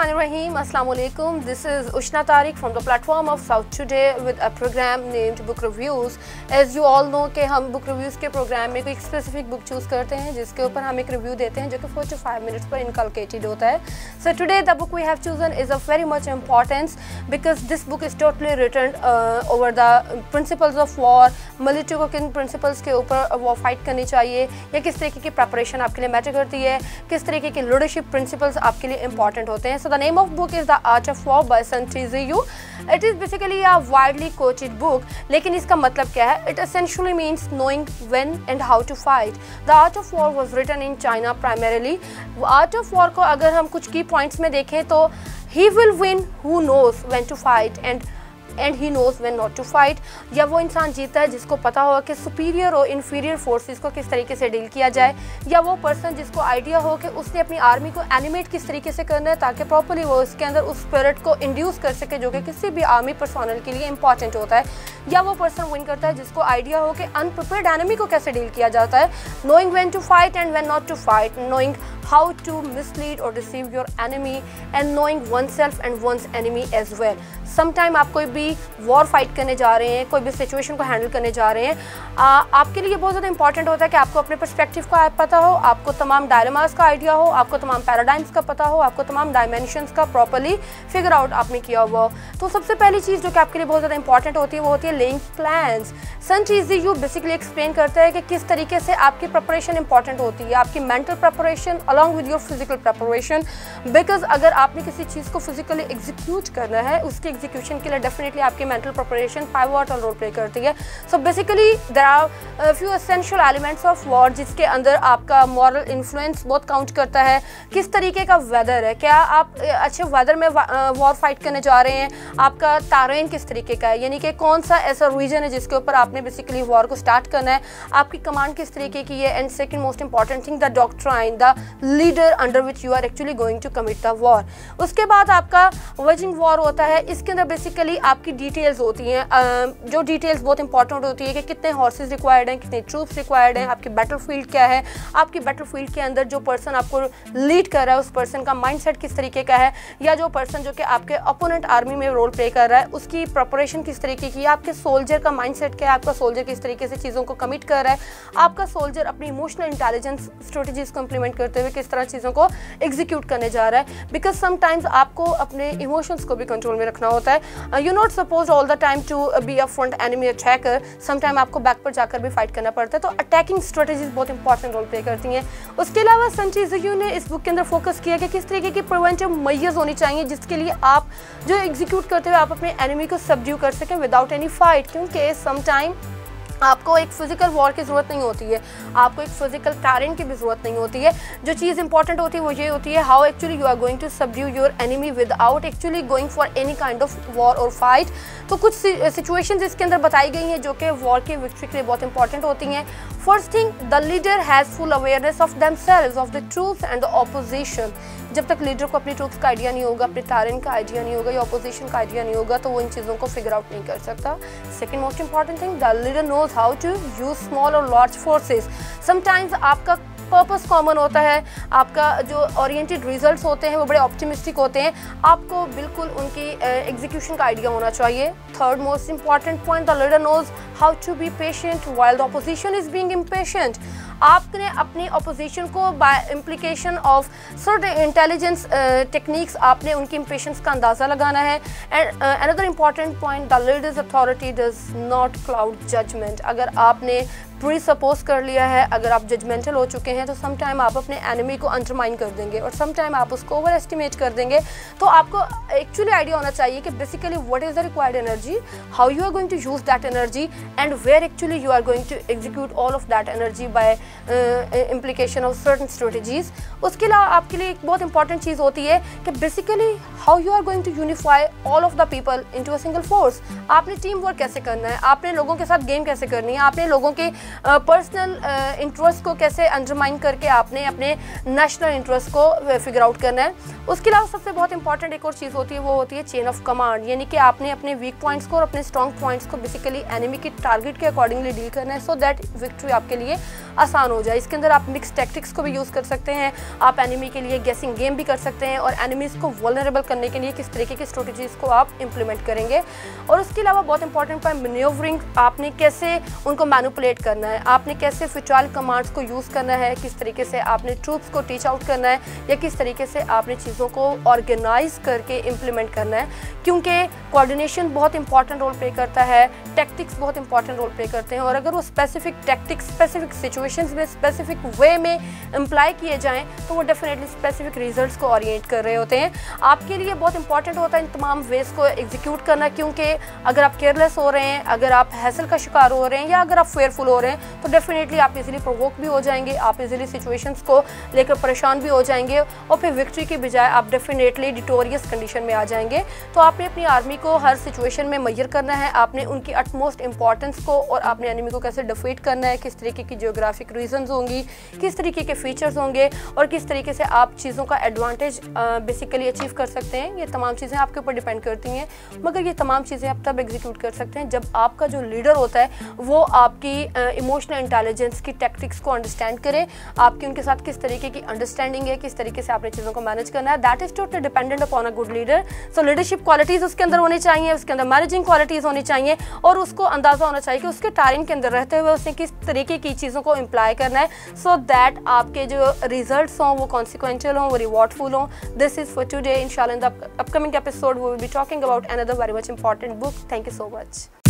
Bismillahirrahmanirrahim. Assalamu alaikum. This is Ushna Tariq from the platform of South Today with a program named Book Reviews. As you all know कि हम book reviews के program में कोई specific book choose करते हैं जिसके ऊपर हम एक review देते हैं जो कि 4 to 5 minutes पर inculcated होता है. So today the book we have chosen is of very much importance because this book is totally written over the principles of war. Military को किन principles के ऊपर war fight करनी चाहिए या किस तरीके की preparation आपके लिए matter करती है, किस तरीके की leadership principles आपके लिए important होते हैं. So the name of book is The Art of War by Sun Tzu. It is basically a widely quoted book. लेकिन इसका मतलब क्या है? It essentially means knowing when and how to fight. The Art of War was written in China primarily. Art of War को अगर हम कुछ key points में देखें तो he will win who knows when to fight and he knows when not to fight. या वो इंसान जीता है जिसको पता होगा कि सुपीरियर और इन्फीरियर फोर्सेस को किस तरीके से डील किया जाए, या वो पर्सन जिसको आइडिया हो कि उसने अपनी आर्मी को एनिमेट किस तरीके से करना है ताकि प्रॉपर्ली वो उसके अंदर उस स्पिरिट को इंड्यूस कर सके जो कि किसी भी आर्मी पर्सनल के लिए इंपॉर्टेंट होता है, या वो पर्सन विन करता है जिसको आइडिया हो कि अनप्रिपेयर्ड एनिमी को कैसे डील किया जाता है. Knowing when to fight and when not to fight, knowing how to mislead or deceive your enemy and knowing oneself and one's enemy as well. Sometime आप कोई भी war fight करने जा रहे हैं, कोई भी situation को handle करने जा रहे हैं, आपके लिए बहुत ज़्यादा important होता है कि आपको अपने perspective का पता हो, आपको तमाम dilemmas का idea हो, आपको तमाम paradigms का पता हो, आपको तमाम dimensions का properly figure out आपने किया हुआ हो. तो सबसे पहली चीज़ जो कि आपके लिए बहुत ज़्यादा important होती है वो होती है laying plans. Sun Tzu basically explain करता है कि किस तरीके से आपकी preparation important होती है, आपकी mental preparation along with your physical preparation, because अगर आपने किसी चीज़ को physically execute करना है उसके execution के लिए definitely आपकी mental preparation pivotal role play करती है. So basically there are a few essential elements of war जिसके अंदर आपका moral influence बहुत count करता है. किस तरीके का weather है, क्या आप अच्छे weather में war fight करने जा रहे हैं, आपका terrain किस तरीके का है, यानी कि कौन सा ऐसा region है जिसके ऊपर आपने basically war को start करना है, आपकी command किस तरीके की है, and second most important thing the doctrine, the leader under which you are actually going to commit the war. उसके बाद आपका waging war होता है. इसके अंदर बेसिकली आपकी डिटेल्स होती हैं, जो डिटेल्स बहुत इंपॉर्टेंट होती है कि कितने हॉर्सेस रिक्वायर्ड हैं, कितने ट्रूप्स रिक्वायर्ड हैं, आपकी बैटलफील्ड क्या है, आपकी बैटलफील्ड के अंदर जो पर्सन आपको लीड कर रहा है उस पर्सन का माइंडसेट किस तरीके का है, या जो पर्सन जो कि आपके अपोनेंट आर्मी में रोल प्ले कर रहा है उसकी प्रिपरेशन किस तरीके की है, आपके सोल्जर का माइंडसेट क्या है, आपका सोल्जर किस तरीके से चीज़ों को कमिट कर रहा है, आपका सोल्जर अपनी इमोशनल इंटेलिजेंस स्ट्रेटजीज को इंप्लीमेंट करते हुए किस तरह चीज़ों को एग्जीक्यूट करने जा रहा है. बिकॉज समटाइम्स आपको अपने इमोशंस को भी कंट्रोल में रखना होता है. You not suppose all the time to be a front enemy attacker, sometime आपको बैक पर जाकर भी फाइट करना पड़ता है. तो अटैकिंग स्ट्रेटजीज बहुत इंपॉर्टेंट रोल प्ले करती हैं. उसके अलावा सन ट्ज़ू ने इस बुक के अंदर फोकस किया कि किस तरीके की प्रिवेंटिव मेजर्स होनी चाहिए जिसके लिए आप जो एग्जीक्यूट करते हुए आप अपने एनिमी को सबड्यू कर सकें विदाउट एनी फाइट. क्योंकि समटाइम आपको एक फिजिकल वॉर की ज़रूरत नहीं होती है, आपको एक फिजिकल टेरेन की भी ज़रूरत नहीं होती है. जो चीज़ इंपॉर्टेंट होती है वो ये होती है how actually you are going to subdue your enemy without actually going for any kind of war और फाइट. तो कुछ सिचुएशंस इसके अंदर बताई गई हैं जो कि वॉर की विक्ट्री के लिए बहुत इंपॉर्टेंट होती हैं. First thing, the leader has full awareness of themselves, of the troops and the opposition. जब तक लीडर को अपनी ट्रूप्स का आइडिया नहीं होगा, अपने टेरेन का आइडिया नहीं होगा या ऑपोजिशन का आइडिया नहीं होगा तो वो इन चीज़ों को फिगर आउट नहीं कर सकता. Second most important thing, the leader knows how to use small और लार्ज फोर्सेस. समटाइम्स आपका पर्पस कॉमन होता है, आपका जो ओरिएंटेड रिजल्ट्स होते हैं वो बड़े ऑप्टिमिस्टिक होते हैं, आपको बिल्कुल उनकी एग्जीक्यूशन का आइडिया होना चाहिए. Third most important point, the leader knows how to be patient while the opposition is being impatient. आपने अपनी ऑपोजिशन को by implication of certain intelligence techniques आपने उनकी इम्पेशेंस का अंदाज़ा लगाना है. And another important point, the leader's authority does not cloud judgement. अगर आपने प्री सपोज कर लिया है, अगर आप जजमेंटल हो चुके हैं तो समटाइम आप अपने एनिमी को अंडरमाइन कर देंगे और समटाइम आप उसको ओवर एस्टिमेट कर देंगे. तो आपको एक्चुअली आइडिया होना चाहिए कि basically what is the required energy, how you are going to use that energy and where actually you are going to execute all of that energy by implication of certain strategies. उसके अलावा आपके लिए एक बहुत important चीज़ होती है कि basically how you are going to unify all of the people into a single force. आपने टीम वर्क कैसे करना है, आपने लोगों के साथ गेम कैसे करनी है, आपने लोगों के पर्सनल इंटरेस्ट को कैसे अंडरमाइन करके आपने अपने नेशनल इंटरेस्ट को फिगर आउट करना है। उसके अलावा सबसे बहुत इंपॉर्टेंट एक और चीज़ होती है, वो होती है चेन ऑफ कमांड, यानी कि आपने अपने वीक पॉइंट्स को और अपने स्ट्रॉन्ग पॉइंट्स को बेसिकली एनिमी की टारगेट के अकॉर्डिंगली डील करना है, सो दैट विक्ट्री आपके लिए आसान हो जाए। इसके अंदर आप मिक्स टैक्टिक्स को भी यूज़ कर सकते हैं, आप एनिमी के लिए गेसिंग गेम भी कर सकते हैं और एनिमीज़ को वल्नरेबल करने के लिए किस तरीके की स्ट्रेटजीज़ को आप इंप्लीमेंट करेंगे। और उसके अलावा बहुत इंपॉर्टेंट पॉइंट मैन्यूवरिंग, आपने कैसे उनको मैनिपुलेट करना है, आपने कैसे फ्यूटाइल कमांड्स को यूज़ करना है, किस तरीके से आपने ट्रूप्स को टीच आउट करना है या किस तरीके से आपने चीज़ों को ऑर्गेनाइज करके इम्प्लीमेंट करना है, क्योंकि कोऑर्डिनेशन बहुत इंपॉर्टेंट रोल प्ले करता है, टैक्टिक्स बहुत इंपॉर्टेंट रोल प्ले करते हैं और अगर वो स्पेसिफिक टैक्टिक्स स्पेसिफिक सिचुएशंस में स्पेसिफिक वे में अप्लाई किए जाएं तो वो डेफिनेटली स्पेसिफिक रिजल्ट्स को ओरिएंट कर रहे होते हैं। आपके लिए बहुत इंपॉर्टेंट होता है इन तमाम वेज को एग्जीक्यूट करना, क्योंकि अगर आप केयरलेस हो रहे हैं, अगर आप हैसल का शिकार हो रहे हैं या अगर आप फेयरफुल हो रहे हैं तो डेफिनेटली आप इजीली प्रोवोक भी हो जाएंगे, आप इजीली सिचुएशंस को लेकर परेशान भी हो जाएंगे और फिर विक्ट्री की बजाय आप डेफिनेटली डिटोरियस कंडीशन में आ जाएंगे। तो आपने अपनी आर्मी को हर सिचुएशन में मेजर करना है, आपने उनकी अटमोस्ट इंपॉर्टेंस को और आपने एनिमी को कैसे डिफीट करना है, किस तरीके की जियोग्राफिक रीजंस होंगी, किस तरीके के फीचर्स होंगे और किस तरीके से आप चीज़ों का एडवांटेज बेसिकली अचीव कर सकते हैं। ये तमाम चीज़ें आपके ऊपर डिपेंड करती हैं, मगर ये तमाम चीज़ें आप तब एग्जीक्यूट कर सकते हैं जब आपका जो लीडर होता है वो आपकी इमोशनल इंटेलिजेंस की टैक्टिक्स को अंडरस्टैंड करे, आपकी उनके साथ किस तरीके की अंडरस्टैंडिंग है, किस तरीके से आपने चीज़ों को मैनेज करना है। That is totally dependent upon a good leader. So leadership qualities उसके अंदर होनी चाहिए, उसके अंदर मैनेजिंग क्वालिटीज़ होनी चाहिए और उसको अंदाज़ा होना चाहिए कि उसके टाइम के अंदर रहते हुए उसने किस तरीके की चीज़ों को इम्प्लाई करना है, सो दैट आपके जो रिजल्ट्स हों वो कॉन्सिक्वेंशियल हों, वो रिवॉर्डफुल हों। This is for today. इंशाल्लाह in the upcoming episode we will be talking about another very much important book. Thank you so much.